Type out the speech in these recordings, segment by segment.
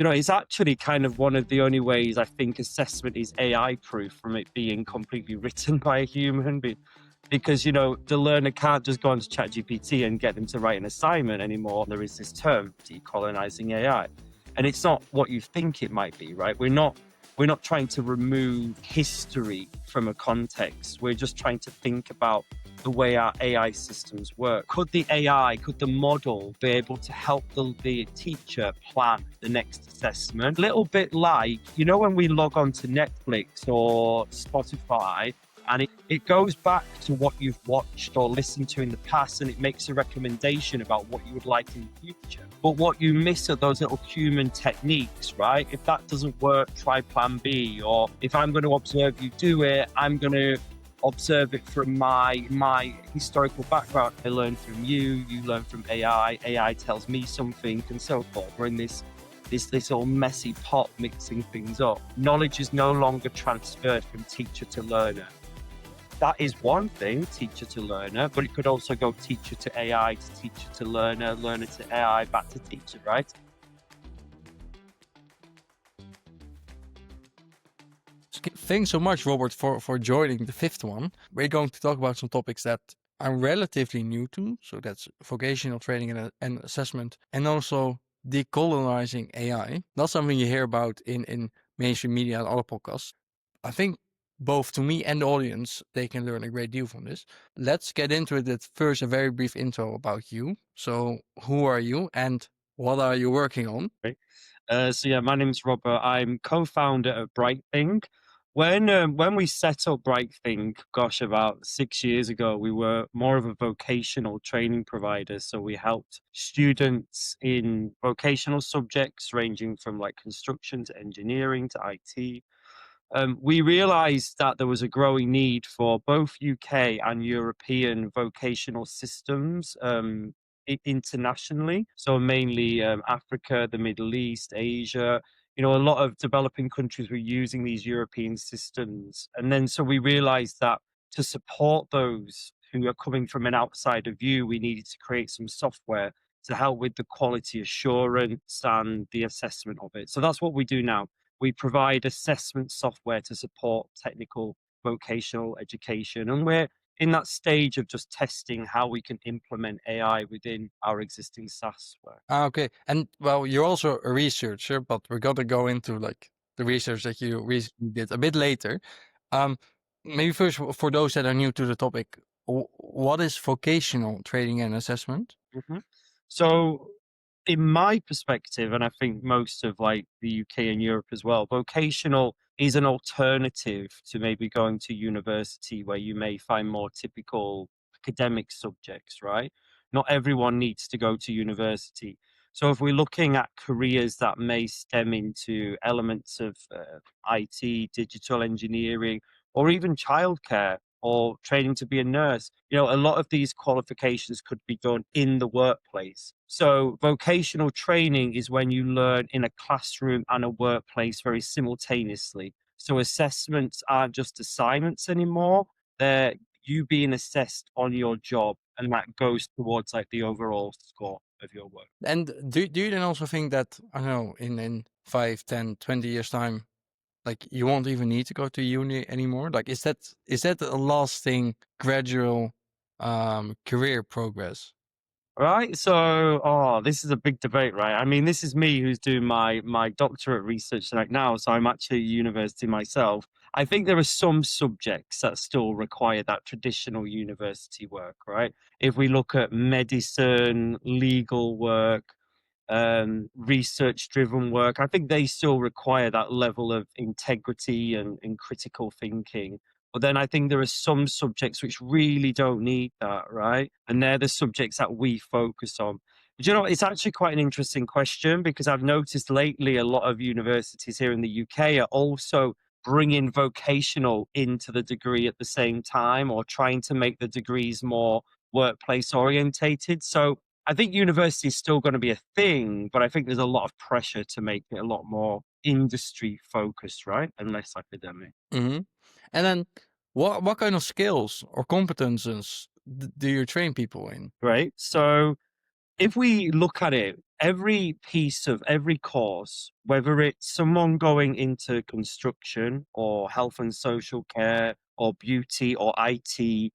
It's actually kind of one of the only ways I think assessment is AI proof from it being completely written by a human. Because, the learner can't just go onto ChatGPT and get them to write an assignment anymore. There is this term, decolonizing AI. And it's not what you think it might be, right? We're not trying to remove history from a context. We're just trying to think about the way our AI systems work. Could the model be able to help the teacher plan the next assessment? A little bit like, when we log on to Netflix or Spotify, and it goes back to what you've watched or listened to in the past, and it makes a recommendation about what you would like in the future. But what you miss are those little human techniques, right? If that doesn't work, try plan B. Or if I'm going to observe you do it, I'm going to observe it from my historical background. I learn from you learn from AI tells me something, and so forth. We're in this all messy pot mixing things up. Knowledge is no longer transferred from teacher to learner. That is one thing, teacher to learner, but it could also go teacher to AI, to teacher to learner, learner to AI, back to teacher, right? Thanks so much, Robert, for joining the fifth one. We're going to talk about some topics that I'm relatively new to. So that's vocational training and assessment, and also decolonizing AI. Not something you hear about in mainstream media and other podcasts. I think both to me and the audience, they can learn a great deal from this. Let's get into it. At first, a very brief intro about you. So who are you and what are you working on? Right. My name's Robert. I'm co-founder of BRITEthink. When we set up BRITEthink, gosh, about 6 years ago, we were more of a vocational training provider. So we helped students in vocational subjects ranging from like construction to engineering to IT. We realized that there was a growing need for both UK and European vocational systems internationally. So mainly Africa, the Middle East, Asia. A lot of developing countries were using these European systems. And then so we realized that to support those who are coming from an outsider view, we needed to create some software to help with the quality assurance and the assessment of it. So that's what we do now. We provide assessment software to support technical vocational education. And we're in that stage of just testing how we can implement AI within our existing SaaS work. Okay. And well, you're also a researcher, but we're going to go into like the research that you recently did a bit later. Maybe first, for those that are new to the topic, what is vocational training and assessment? So in my perspective, and I think most of like the UK and Europe as well, vocational is an alternative to maybe going to university where you may find more typical academic subjects, right? Not everyone needs to go to university. So if we're looking at careers that may stem into elements of IT, digital engineering, or even childcare, or training to be a nurse, a lot of these qualifications could be done in the workplace. So vocational training is when you learn in a classroom and a workplace very simultaneously. So assessments aren't just assignments anymore. They're you being assessed on your job, and that goes towards like the overall score of your work. And do you then also think that, I don't know, in 5, 10, 20 years time, like you won't even need to go to uni anymore? Like, is that a lasting, gradual career progress? Right. So, this is a big debate, right? I mean, this is me who's doing my doctorate research right now. So I'm actually at university myself. I think there are some subjects that still require that traditional university work, right? If we look at medicine, legal work, research-driven work, I think they still require that level of integrity and critical thinking. But then I think there are some subjects which really don't need that, right? And they're the subjects that we focus on. But it's actually quite an interesting question, because I've noticed lately a lot of universities here in the UK are also bringing vocational into the degree at the same time, or trying to make the degrees more workplace orientated. So I think university is still going to be a thing, but I think there's a lot of pressure to make it a lot more industry focused, right? And less academic. Mm-hmm. And then what kind of skills or competences do you train people in? Right. So if we look at it, every piece of every course, whether it's someone going into construction or health and social care or beauty or IT,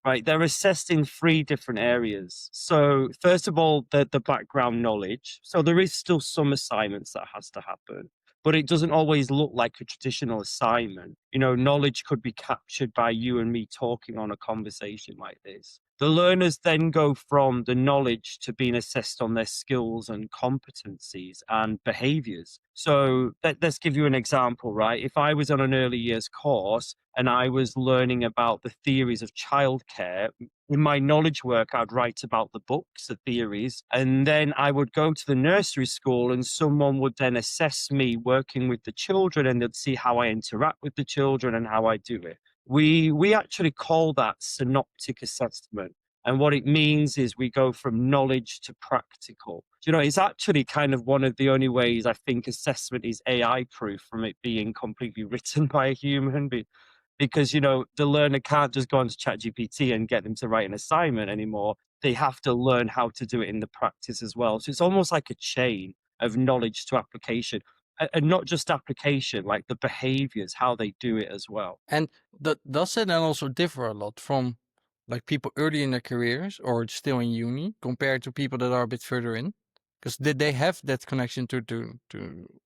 right, they're assessed in three different areas. So, first of all, the background knowledge. So, there is still some assignments that has to happen, but it doesn't always look like a traditional assignment. You know, knowledge could be captured by you and me talking on a conversation like this. The learners then go from the knowledge to being assessed on their skills and competencies and behaviors. So let's give you an example, right? If I was on an early years course and I was learning about the theories of childcare, in my knowledge work, I'd write about the books, the theories, and then I would go to the nursery school and someone would then assess me working with the children and they'd see how I interact with the children and how I do it. We actually call that synoptic assessment. And what it means is we go from knowledge to practical. You know, it's actually kind of one of the only ways I think assessment is AI proof from it being completely written by a human. Because, you know, the learner can't just go onto ChatGPT and get them to write an assignment anymore. They have to learn how to do it in the practice as well. So it's almost like a chain of knowledge to application. And not just application, like the behaviors, how they do it as well. And does that then also differ a lot from like people early in their careers or still in uni compared to people that are a bit further in? Because did they have that connection to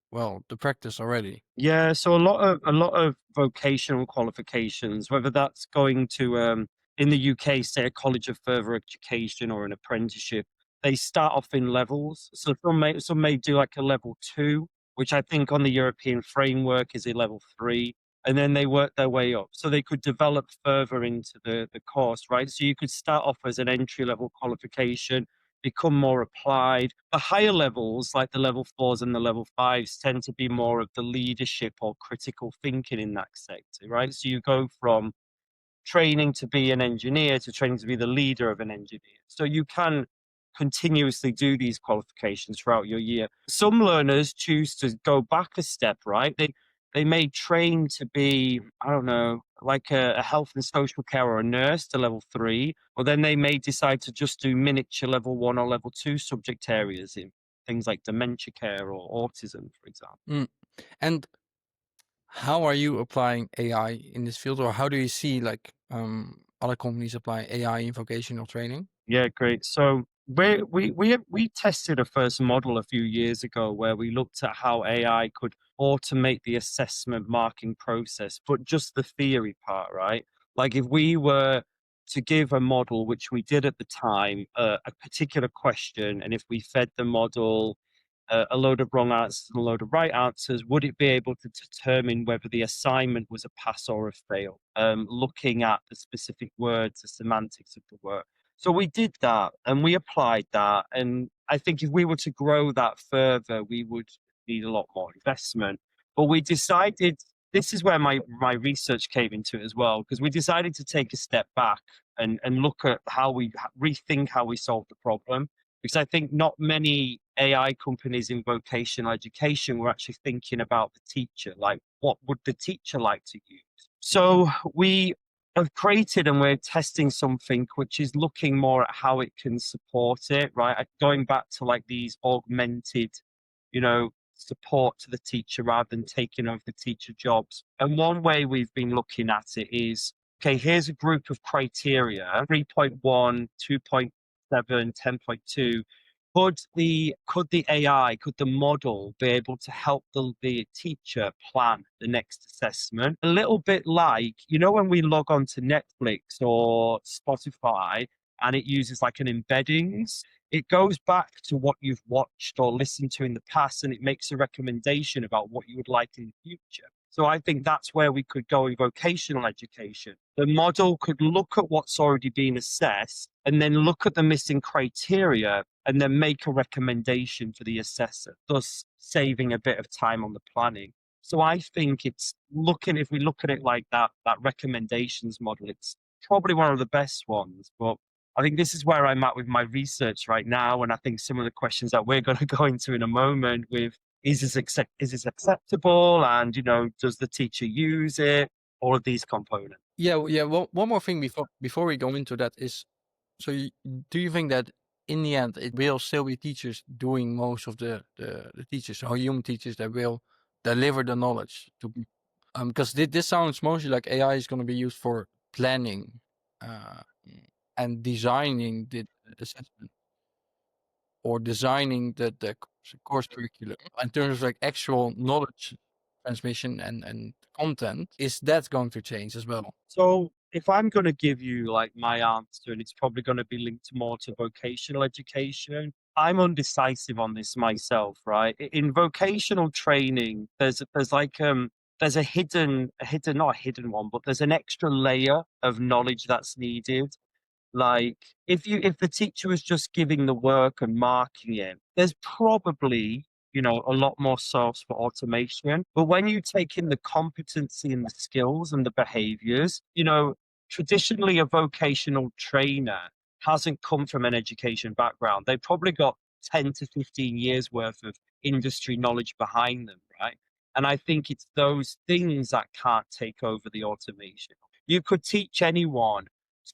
well the practice already? Yeah, so a lot of vocational qualifications, whether that's going to in the UK, say a college of further education or an apprenticeship, they start off in levels. So some may do like a level two, which I think on the European framework is a level three, and then they work their way up. So they could develop further into the course, right? So you could start off as an entry level qualification, become more applied. The higher levels, like the level fours and the level fives, tend to be more of the leadership or critical thinking in that sector, right? So you go from training to be an engineer to training to be the leader of an engineer. So you can continuously do these qualifications throughout your year. Some learners choose to go back a step, right? They may train to be, I don't know, like a health and social care or a nurse to level three, or then they may decide to just do miniature level one or level two subject areas in things like dementia care or autism, for example. Mm. And how are you applying AI in this field, or how do you see like other companies apply AI in vocational training? Yeah, great. So we tested a first model a few years ago where we looked at how AI could automate the assessment marking process, but just the theory part, right? Like if we were to give a model, which we did at the time, a particular question, and if we fed the model a load of wrong answers and a load of right answers, would it be able to determine whether the assignment was a pass or a fail? Looking at the specific words, the semantics of the word. So we did that and we applied that. And I think if we were to grow that further, we would need a lot more investment. But we decided this is where my research came into it as well, because we decided to take a step back and look at how we rethink how we solve the problem, because I think not many AI companies in vocational education were actually thinking about the teacher, like what would the teacher like to use? So we have created and we're testing something which is looking more at how it can support it, right? Going back to like these augmented, you know, support to the teacher rather than taking over the teacher jobs. And one way we've been looking at it is, okay, here's a group of criteria, 3.1, 2.7, 10.2. Could the AI, could the model be able to help the teacher plan the next assessment? A little bit like, you know, when we log on to Netflix or Spotify and it uses like an embeddings, it goes back to what you've watched or listened to in the past and it makes a recommendation about what you would like in the future. So I think that's where we could go in vocational education. The model could look at what's already been assessed and then look at the missing criteria and then make a recommendation for the assessor, thus saving a bit of time on the planning. So I think it's looking, if we look at it like that recommendations model, it's probably one of the best ones. But I think this is where I'm at with my research right now. And I think some of the questions that we're going to go into in a moment with is this acceptable? And, you know, does the teacher use it? All of these components. Yeah, yeah. One more thing before we go into that is, so do you think that in the end, it will still be teachers doing most of the teachers, so human teachers that will deliver the knowledge to people. Because this sounds mostly like AI is going to be used for planning uh, and designing the assessment or designing the course curriculum. In terms of like actual knowledge transmission and content, is that going to change as well? So if I'm going to give you like my answer, and it's probably going to be linked more to vocational education, I'm undecisive on this myself, right? In vocational training, there's a hidden, not a hidden one, but there's an extra layer of knowledge that's needed. Like if the teacher was just giving the work and marking it, there's probably, a lot more source for automation. But when you take in the competency and the skills and the behaviors, traditionally a vocational trainer hasn't come from an education background. They probably got 10 to 15 years worth of industry knowledge behind them, right? And I think it's those things that can't take over the automation. You could teach anyone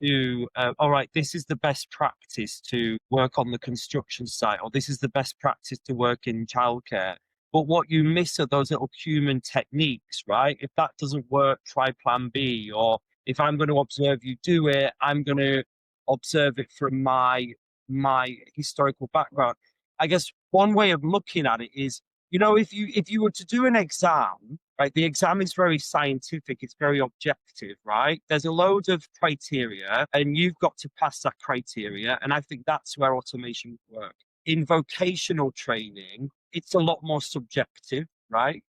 to, all right, this is the best practice to work on the construction site, or this is the best practice to work in childcare. But what you miss are those little human techniques, right? If that doesn't work, try plan B. Or if I'm going to observe you do it, I'm going to observe it from my historical background. I guess one way of looking at it is, if you were to do an exam, right, the exam is very scientific, it's very objective, right? There's a load of criteria and you've got to pass that criteria. And I think that's where automation would work. In vocational training, it's a lot more subjective, right?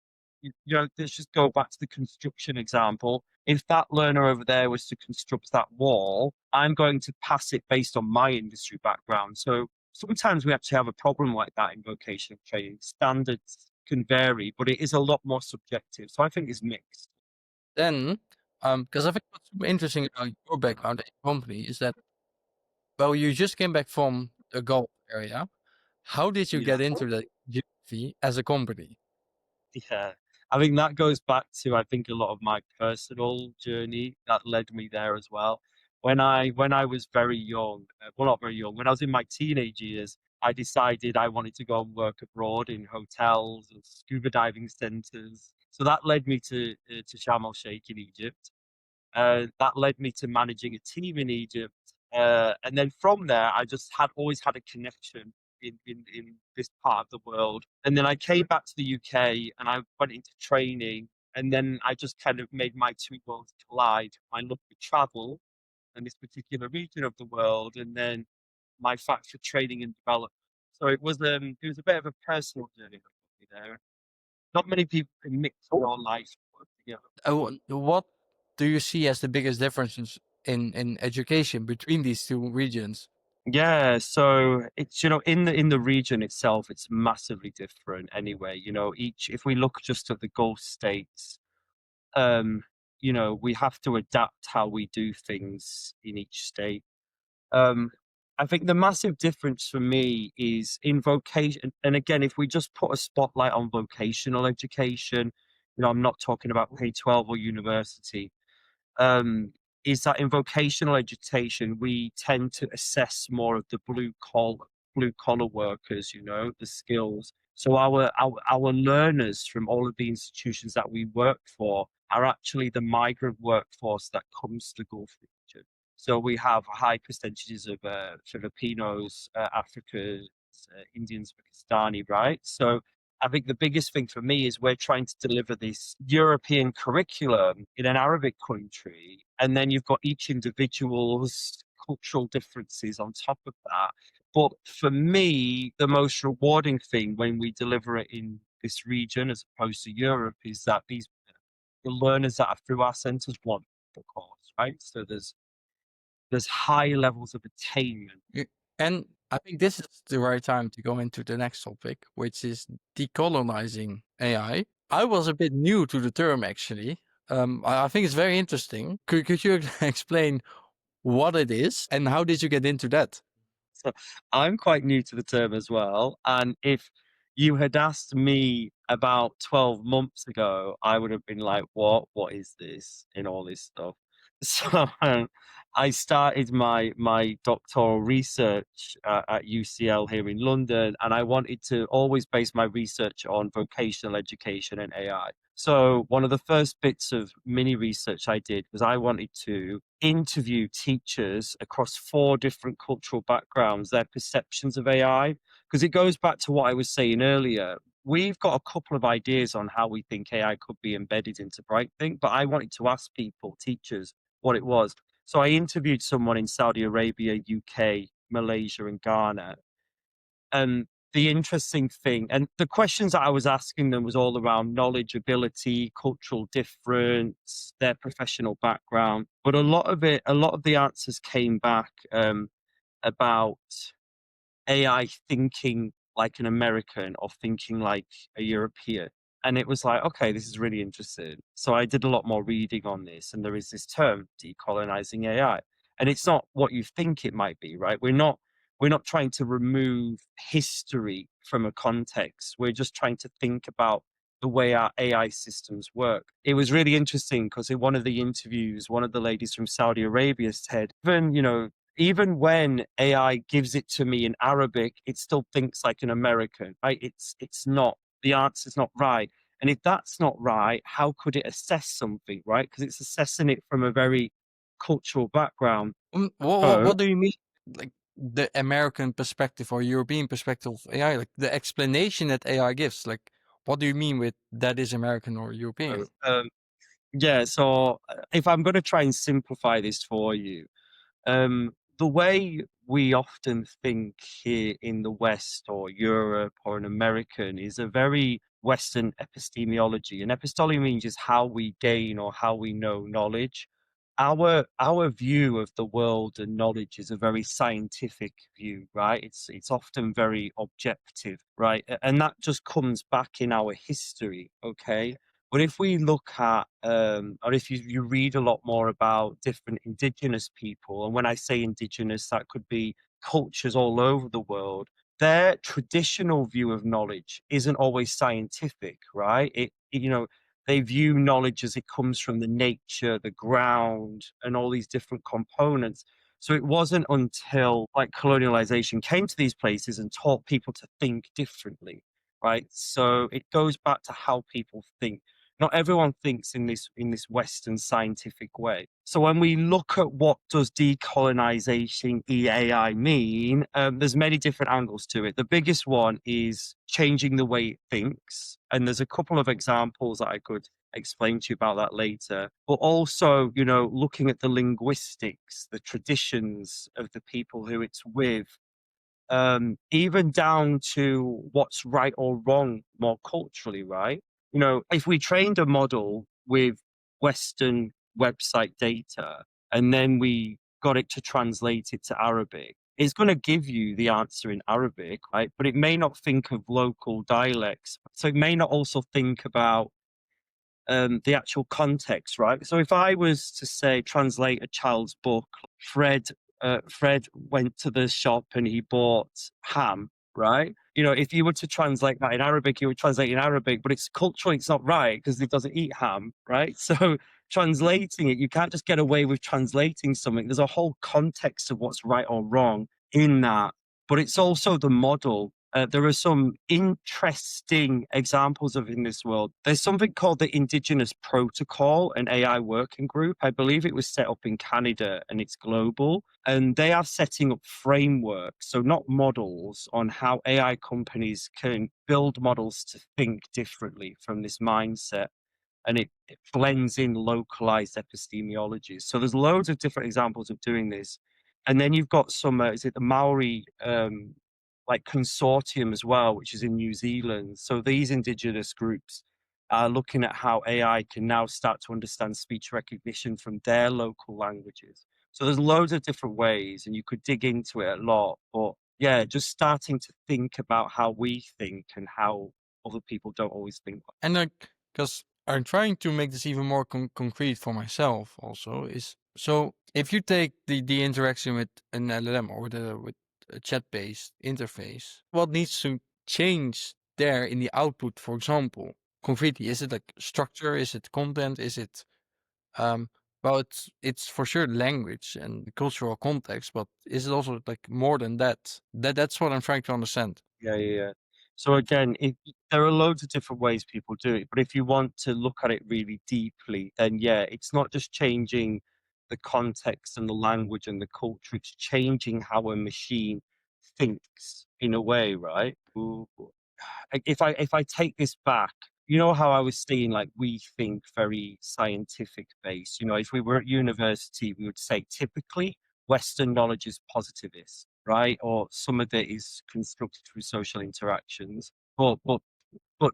Let's just go back to the construction example. If that learner over there was to construct that wall, I'm going to pass it based on my industry background. So sometimes we actually have a problem like that in vocational training. Standards can vary, but it is a lot more subjective. So I think it's mixed. Then, because I think what's super interesting about your background at your company is that, well, you just came back from the Gulf area. How did you Yeah. get into the geography as a company? Yeah. I think that goes back to, I think, a lot of my personal journey that led me there as well. When I was very young, well, not very young, when I was in my teenage years, I decided I wanted to go and work abroad in hotels and scuba diving centers. So that led me to Sharm el Sheikh in Egypt. That led me to managing a team in Egypt. And then from there, I just had always had a connection in this part of the world. And then I came back to the UK and I went into training. And then I just kind of made my two worlds collide. My love for travel and this particular region of the world, and then my fact for training and development. So it was a bit of a personal journey there. Not many people can mix your life together. What do you see as the biggest differences in education between these two regions? Yeah, so it's in the region itself, it's massively different anyway. Each if we look just at the Gulf states, um, we have to adapt how we do things in each state. Um, I think the massive difference for me is in vocation, and again, if we just put a spotlight on vocational education, I'm not talking about K-12 or university, um, is that in vocational education, we tend to assess more of the blue collar workers, the skills. So our learners from all of the institutions that we work for are actually the migrant workforce that comes to the Gulf region. So we have high percentages of Filipinos, Africans, Indians, Pakistani, right? So I think the biggest thing for me is we're trying to deliver this European curriculum in an Arabic country, and then you've got each individual's cultural differences on top of that. But for me, the most rewarding thing when we deliver it in this region as opposed to Europe is that the learners that are through our centres want the course, right? So there's high levels of attainment. Y- And I think this is the right time to go into the next topic, which is decolonizing AI. I was a bit new to the term actually. I think it's very interesting. Could you explain what it is and how did you get into that? So I'm quite new to the term as well. And if you had asked me about 12 months ago, I would have been like, what is this and all this stuff. So I started my doctoral research at UCL here in London, and I wanted to always base my research on vocational education and AI. So one of the first bits of mini research I did was I wanted to interview teachers across 4 different cultural backgrounds, their perceptions of AI, because it goes back to what I was saying earlier. We've got a couple of ideas on how we think AI could be embedded into BRITEthink, but I wanted to ask people, teachers, what it was. So I interviewed someone in Saudi Arabia, UK, Malaysia, and Ghana. And the interesting thing, and the questions that I was asking them was all around knowledge, ability, cultural difference, their professional background. But a lot of the answers came back about AI thinking like an American or thinking like a European. And it was like, okay, this is really interesting. So I did a lot more reading on this, and there is this term, decolonizing AI. And it's not what you think it might be, right? We're not trying to remove history from a context. We're just trying to think about the way our AI systems work. It was really interesting because in one of the interviews, one of the ladies from Saudi Arabia said, even when AI gives it to me in Arabic, it still thinks like an American, right? It's not, the answer's not right. And if that's not right, how could it assess something, right? Because it's assessing it from a very cultural background. So What do you mean, like the American perspective or European perspective of AI? Like the explanation that AI gives. Like, what do you mean with that is American or European? um, yeah, so if I'm going to try and simplify this for you, the way we often think here in the West or Europe or an American is a very Western epistemology. And epistology means just how we gain or how we know knowledge. Our view of the world and knowledge is a very scientific view, right? It's often very objective, right? And that just comes back in our history, okay? But if we look at, or if you read a lot more about different indigenous people, and when I say indigenous, that could be cultures all over the world, their traditional view of knowledge isn't always scientific, right? They view knowledge as it comes from the nature, the ground, and all these different components. So it wasn't until like colonialization came to these places and taught people to think differently, right? So it goes back to how people think. Not everyone thinks in this Western scientific way. So when we look at what does decolonization EAI mean, there's many different angles to it. The biggest one is changing the way it thinks, and there's a couple of examples that I could explain to you about that later. But also, looking at the linguistics, the traditions of the people who it's with, even down to what's right or wrong more culturally, right? If we trained a model with Western website data and then we got it to translate it to Arabic, it's going to give you the answer in Arabic, right? But it may not think of local dialects. So it may not also think about the actual context, right? So if I was to say translate a child's book, Fred went to the shop and he bought ham, right? If you were to translate that in Arabic, you would translate in Arabic, but it's culturally it's not right because he doesn't eat ham, right? So translating it, you can't just get away with translating something. There's a whole context of what's right or wrong in that, but it's also the model. There are some interesting examples of in this world. There's something called the Indigenous Protocol, an AI working group. I believe it was set up in Canada and it's global. And they are setting up frameworks, so not models, on how AI companies can build models to think differently from this mindset, and it blends in localized epistemologies. So there's loads of different examples of doing this. And then you've got some, is it the Maori like consortium as well, which is in New Zealand. So these indigenous groups are looking at how AI can now start to understand speech recognition from their local languages. So there's loads of different ways, and you could dig into it a lot. But yeah, just starting to think about how we think and how other people don't always think. And like, because I'm trying to make this even more concrete for myself also is, so if you take the interaction with an LLM or with a chat-based interface, what needs to change there in the output, for example, concretely? Is it like structure? Is it content? Is it Well, it's for sure language and cultural context, but is it also like more than that? That's what I'm trying to understand. Yeah, yeah, yeah. So again, there are loads of different ways people do it, but if you want to look at it really deeply, then yeah, it's not just changing the context and the language and the culture, it's changing how a machine thinks in a way, right? Ooh. If I take this back, you know how I was saying like we think very scientific based. You know, if we were at university, we would say typically Western knowledge is positivist, right? Or some of it is constructed through social interactions. But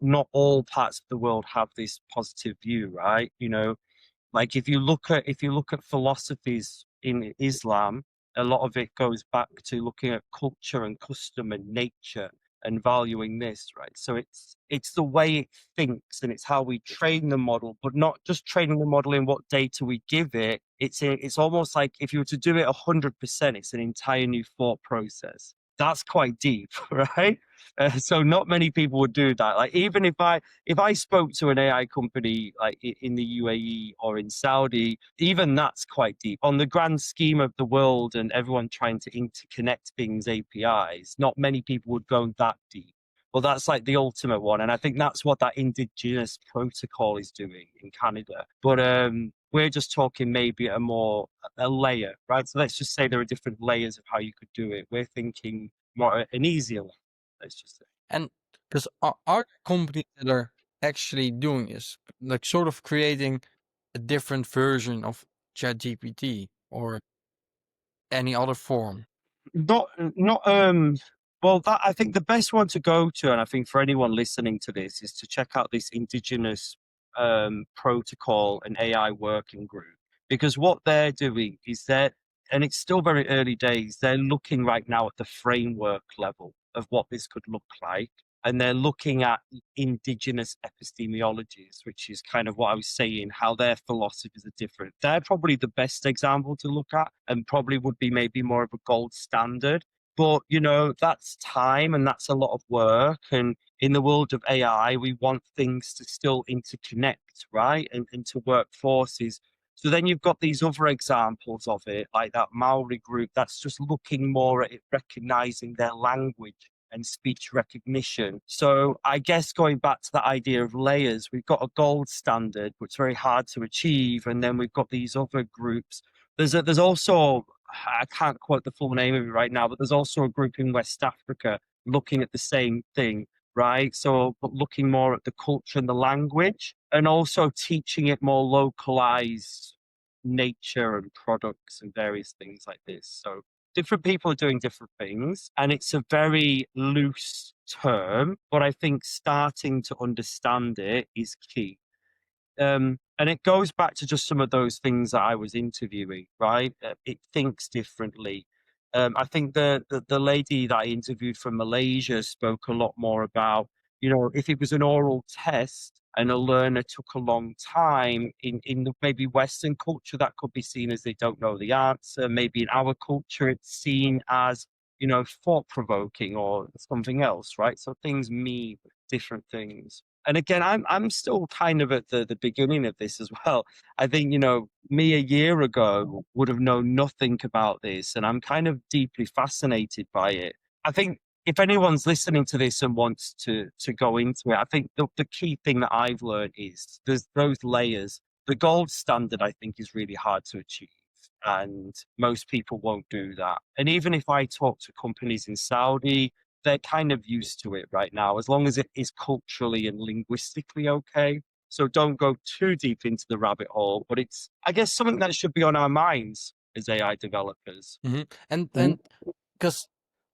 not all parts of the world have this positive view, right? You know, like if you look at philosophies in Islam, a lot of it goes back to looking at culture and custom and nature and valuing this, right? So it's the way it thinks and it's how we train the model, but not just training the model in what data we give it. It's almost like if you were to do it 100%, it's an entire new thought process. That's quite deep, right? So not many people would do that. Like even if I spoke to an AI company like in the UAE or in Saudi, even that's quite deep. On the grand scheme of the world and everyone trying to interconnect things APIs, not many people would go that deep. Well, that's like the ultimate one. And I think that's what that indigenous protocol is doing in Canada. But we're just talking maybe a layer, right? So let's just say there are different layers of how you could do it. We're thinking more an easier one, let's just say. And because are there companies that are actually doing this, like sort of creating a different version of ChatGPT or any other form? Not well, that I think the best one to go to, and I think for anyone listening to this, is to check out this indigenous protocol and AI working group. Because what they're doing is and it's still very early days, they're looking right now at the framework level of what this could look like. And they're looking at indigenous epistemologies, which is kind of what I was saying, how their philosophies are different. They're probably the best example to look at and probably would be maybe more of a gold standard. But, you know, that's time and that's a lot of work. And in the world of AI, we want things to still interconnect, right? And to work forces. So then you've got these other examples of it, like that Maori group that's just looking more at it, recognizing their language and speech recognition. So I guess going back to the idea of layers, we've got a gold standard, which is very hard to achieve, and then we've got these other groups. There's also I can't quote the full name of it right now, but there's also a group in West Africa looking at the same thing, right? So, but looking more at the culture and the language, and also teaching it more localized nature and products and various things like this. So different people are doing different things, and it's a very loose term, but I think starting to understand it is key. And it goes back to just some of those things that I was interviewing, right? It thinks differently. I think the lady that I interviewed from Malaysia spoke a lot more about, you know, if it was an oral test and a learner took a long time in the maybe Western culture, that could be seen as they don't know the answer. Maybe in our culture, it's seen as, you know, thought provoking or something else, right? So things mean different things. And again, I'm still kind of at the beginning of this as well. I think, you know, me a year ago would have known nothing about this, and I'm kind of deeply fascinated by it. I think if anyone's listening to this and wants to go into it, I think the key thing that I've learned is there's those layers. The gold standard, I think, is really hard to achieve. And most people won't do that. And even if I talk to companies in Saudi, they're kind of used to it right now, as long as it is culturally and linguistically okay. So don't go too deep into the rabbit hole, but it's, I guess, something that should be on our minds as AI developers. Hmm. And Mm. because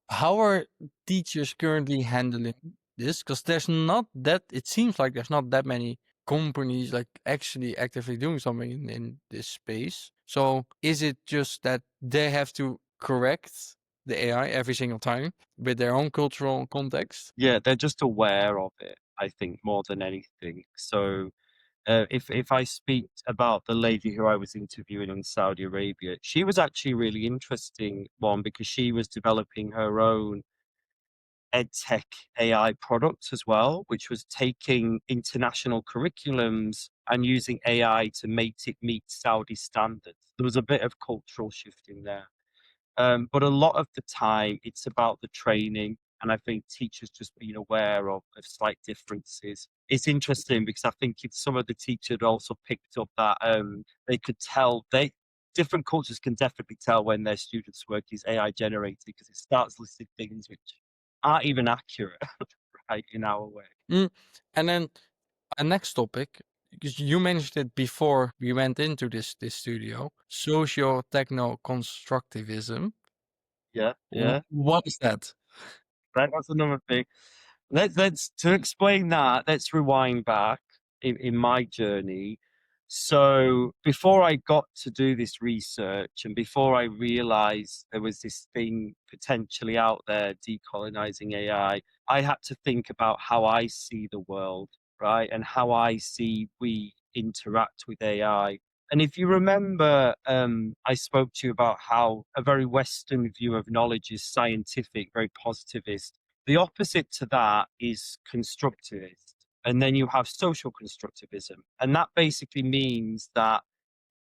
how are teachers currently handling this? Because there's not that. It seems like there's not that many companies like actually actively doing something in this space. So is it just that they have to correct the AI every single time with their own cultural context? Yeah, they're just aware of it, I think, more than anything. So if I speak about the lady who I was interviewing in Saudi Arabia, she was actually a really interesting one because she was developing her own EdTech AI product as well, which was taking international curriculums and using AI to make it meet Saudi standards. There was a bit of cultural shifting there. But a lot of the time, it's about the training. And I think teachers just being aware of slight differences. It's interesting because I think if some of the teachers also picked up that they could tell different cultures can definitely tell when their students' work is AI generated because it starts listing things which aren't even accurate, right, in our way. Mm. And then a next topic, because you mentioned it before we went into this studio, socio-techno constructivism. Yeah, yeah. What is that? Right, that's another thing. Let's to explain that, let's rewind back in my journey. So before I got to do this research and before I realized there was this thing potentially out there, decolonizing AI, I had to think about how I see the world, right? And how I see we interact with AI. And if you remember, I spoke to you about how a very Western view of knowledge is scientific, very positivist. The opposite to that is constructivist. And then you have social constructivism. And that basically means that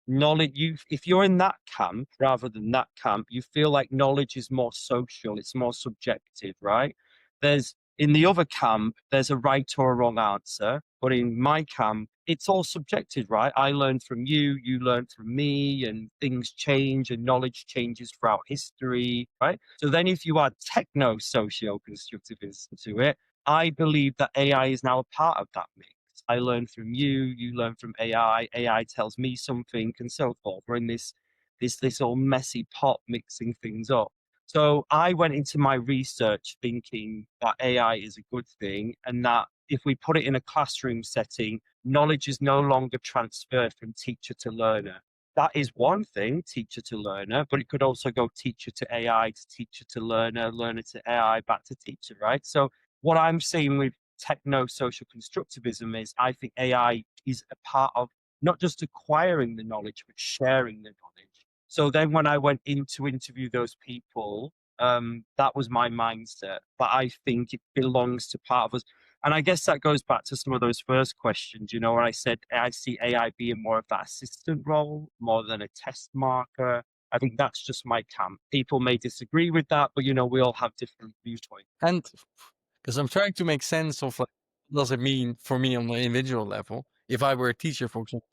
knowledge, if you're in that camp rather than that camp, you feel like knowledge is more social, it's more subjective, right? There's in the other camp, there's a right or a wrong answer. But in my camp, it's all subjective, right? I learned from you, you learned from me, and things change and knowledge changes throughout history, right? So then if you add techno socio-constructivism to it, I believe that AI is now a part of that mix. I learn from you, you learn from AI, AI tells me something, and so forth. We're in this all messy pot mixing things up. So I went into my research thinking that AI is a good thing and that if we put it in a classroom setting, knowledge is no longer transferred from teacher to learner. That is one thing, teacher to learner, but it could also go teacher to AI, to teacher to learner, learner to AI, back to teacher, right? So what I'm seeing with techno social constructivism is I think AI is a part of not just acquiring the knowledge, but sharing the knowledge. So then when I went in to interview those people, that was my mindset. But I think it belongs to part of us. And I guess that goes back to some of those first questions, you know, when I said I see AI being more of that assistant role, more than a test marker. I think that's just my camp. People may disagree with that, but, you know, we all have different viewpoints. And because I'm trying to make sense of like, what does it mean for me on the individual level if I were a teacher, for example?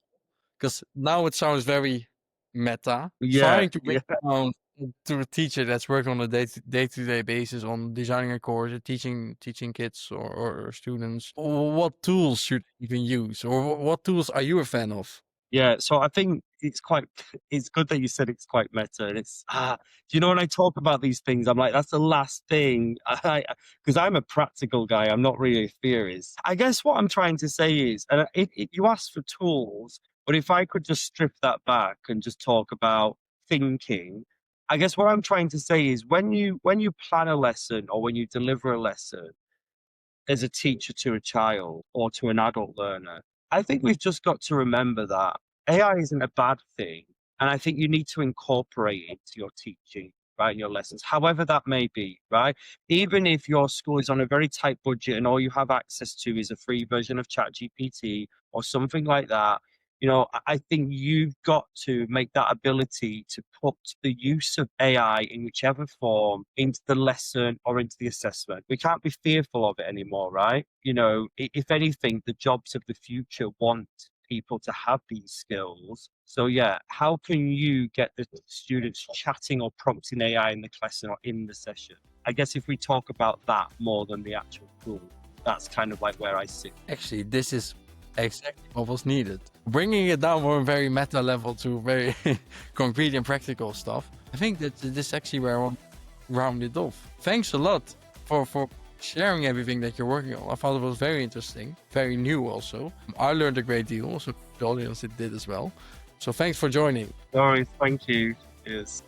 Because now it sounds very meta. Yeah, Trying to yeah. break it down to a teacher that's working on a day-to-day basis on designing a course, or teaching kids or students. What tools should I even use, or what tools are you a fan of? Yeah, so I think it's good that you said it's quite meta and do you know when I talk about these things, I'm like, that's the last thing because I'm a practical guy, I'm not really a theorist. I guess what I'm trying to say is, and you asked for tools, but if I could just strip that back and just talk about thinking, I guess what I'm trying to say is when you plan a lesson or when you deliver a lesson, as a teacher to a child or to an adult learner, I think we've just got to remember that AI isn't a bad thing. And I think you need to incorporate it into your teaching, right, in your lessons, however that may be, right? Even if your school is on a very tight budget and all you have access to is a free version of ChatGPT or something like that, you know, I think you've got to make that ability to put the use of AI in whichever form into the lesson or into the assessment. We can't be fearful of it anymore, right? You know, if anything, the jobs of the future want people to have these skills. So yeah, how can you get the students chatting or prompting AI in the class or in the session? I guess if we talk about that more than the actual tool, that's kind of like where I sit. Actually, this is exactly what was needed. Bringing it down from a very meta level to very concrete and practical stuff. I think that this is actually where I want to round it off. Thanks a lot for sharing everything that you're working on. I thought it was very interesting, very new also. I learned a great deal, so the audience did as well. So thanks for joining. No worries, thank you. Cheers.